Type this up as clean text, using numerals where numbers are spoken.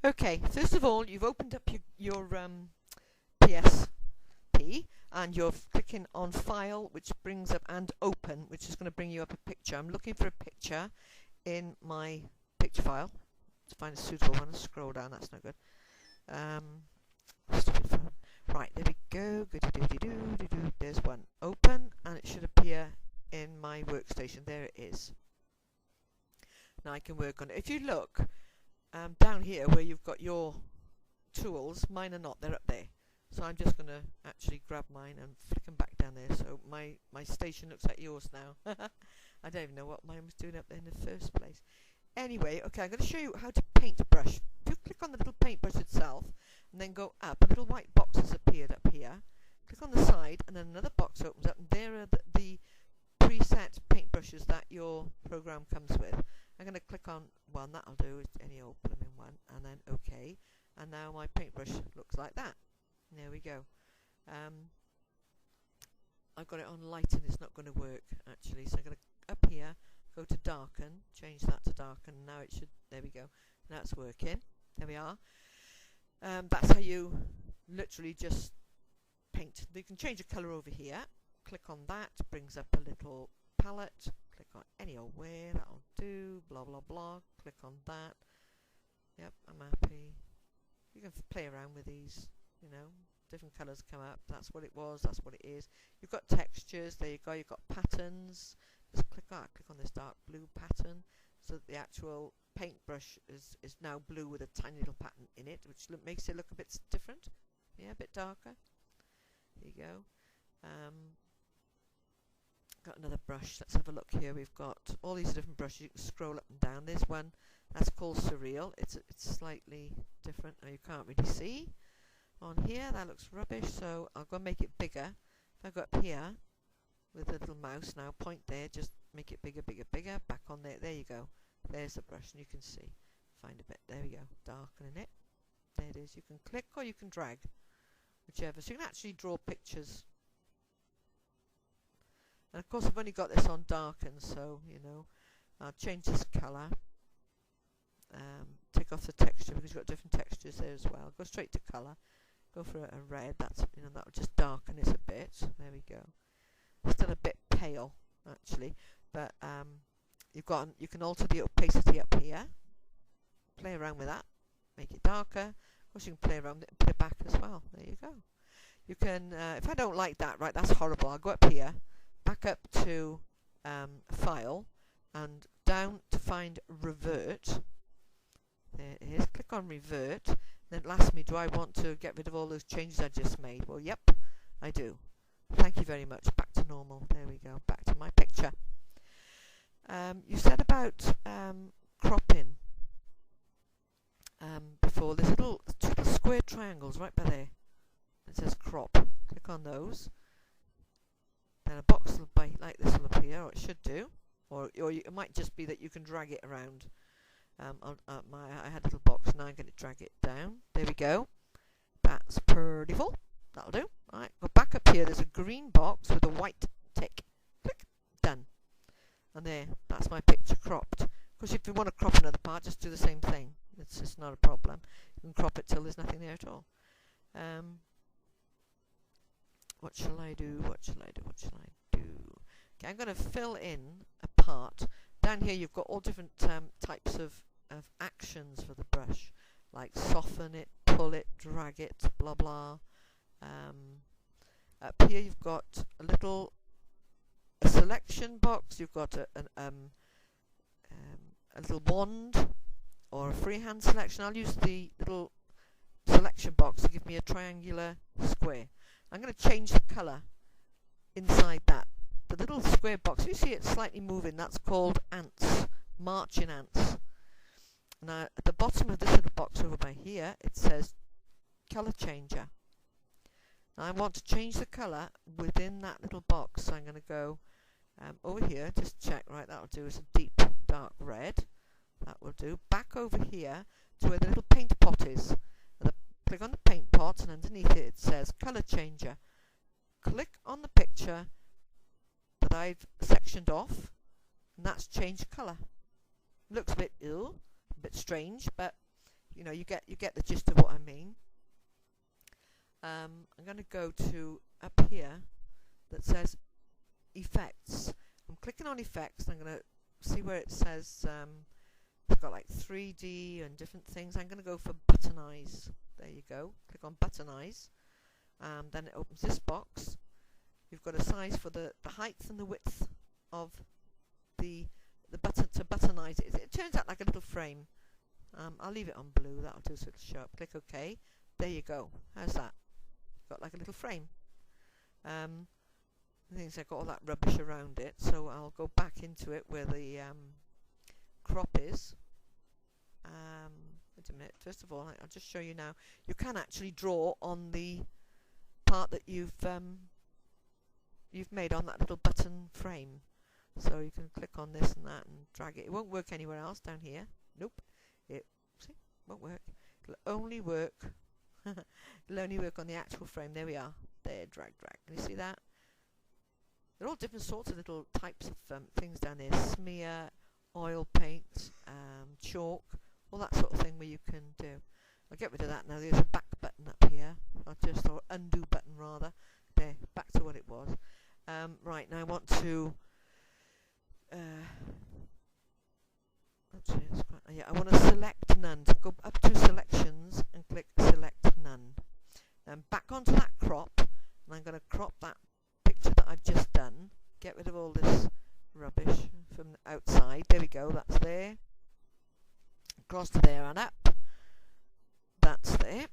Okay, first of all, you've opened up your PSP and you're clicking on File, which brings up, and Open, which is going to bring you up a picture. I'm looking for a picture in my picture file to find a suitable one. Scroll down, that's no good. Stupid phone. Right, there we go. Goody-doody-doo-doo-doo. There's one. Open, and it should appear in my workstation. There it is. Now I can work on it. If you look down here where you've got your tools, mine are not. They're up there. So I'm just going to actually grab mine and flick them back down there. So my station looks like yours now. I don't even know what mine was doing up there in the first place. Anyway, okay, I'm going to show you how to paintbrush. If you click on the little paintbrush itself and then go up, a little white box has appeared up here. Click on the side and then another box opens up, and there are the preset paintbrushes that your program comes with. I'm going to click on one, that'll do, it's any old blooming one, and then OK. And now my paintbrush looks like that. There we go. I've got it on light and it's not going to work actually, so I'm going to up here, go to darken, change that to darken. Now it should, there we go. Now it's working. There we are. That's how you literally just paint. You can change the colour over here. Click on that, brings up a little palette. Click on any old way, that'll do. Blah blah blah. Click on that. Yep, I'm happy. You can play around with these. You know, different colours come up. That's what it was. That's what it is. You've got textures. There you go. You've got patterns. Just click on this dark blue pattern, so that the actual paintbrush is now blue with a tiny little pattern in it, which makes it look a bit different. Yeah, a bit darker. There you go. Got another brush. Let's have a look here. We've got all these different brushes. You can scroll up and down. There's one that's called Surreal. It's slightly different. Now you can't really see on here. That looks rubbish. So I'll go and make it bigger. If I go up here with the little mouse now, point there, just make it bigger, bigger, bigger. Back on there. There you go. There's the brush, and you can see. Find a bit. There we go. Darkening it. There it is. You can click or you can drag, whichever. So you can actually draw pictures. And of course I've only got this on darken, so you know, I'll change this colour, take off the texture because you've got different textures there as well. Go straight to colour, go for a red. That's, you know, that will just darken it a bit. There we go. Still a bit pale actually, but you can alter the opacity up here. Play around with that, make it darker. Of course you can play around with it and put it back as well. There you go. You can, if I don't like that, right, that's horrible. I'll go up here. Back up to File and down to find Revert. There it is. Click on Revert. Then it'll ask me, do I want to get rid of all those changes I just made? Well, yep, I do. Thank you very much. Back to normal. There we go. Back to my picture. You said about cropping before. There's two little square triangles right by there. It says crop. Click on those. Then a box like this will appear, or it should do, or it might just be that you can drag it around. I had a little box, now I'm going to drag it down. There we go. That's pretty full. That'll do. Alright, go back up here. There's a green box with a white tick. Click. Done. And there, that's my picture cropped. Of course, if you want to crop another part, just do the same thing. It's just not a problem. You can crop it till there's nothing there at all. What shall I do? What shall I do? What shall I do? Okay, I'm going to fill in a part. Down here you've got all different types of actions for the brush, like soften it, pull it, drag it, blah blah. Up here you've got a selection box. You've got a little wand or a freehand selection. I'll use the little selection box to give me a triangular square. I'm going to change the colour inside that. The little square box, you see it slightly moving, that's called ants, marching ants. Now at the bottom of this little box over by here, it says colour changer. Now I want to change the colour within that little box, so I'm going to go over here, just check, right, that'll do, it's a deep dark red, that will do. Back over here to where the little paint pot is. Click on the paint pot, and underneath it says colour changer. Click on the picture that I've sectioned off, and that's changed colour. Looks a bit ill, a bit strange, but you know, you get the gist of what I mean. I'm going to go to up here that says effects. I'm clicking on effects, and I'm going to see where it says it's got like 3D and different things. I'm going to go for buttonize. There you go. Click on buttonize. Then it opens this box. You've got a size for the height and the width of the button to buttonize it. It turns out like a little frame. I'll leave it on blue. That'll do so it'll show up. Click OK. There you go. How's that? Got like a little frame. The things I got all that rubbish around it, so I'll go back into it where the crop is. Wait a minute. First of all, I'll just show you now. You can actually draw on the part that you've made on that little button frame. So you can click on this and that and drag it. It won't work anywhere else down here. Nope. It won't work. It'll only work. It'll only work on the actual frame. There we are. There, drag. Can you see that? There are all different sorts of little types of things down there. Smear, oil paint, chalk, all that sort of thing where you can do. I'll get rid of that now. There's a back button up here. Or undo button rather. There, back to what it was. Right, now I want to I want to select none. So go up to selections and click select none. Then back onto that crop, and I'm going to crop that picture that I've just done. Get rid of all this rubbish from the outside. There we go, that's there. Across to there and up. That's there.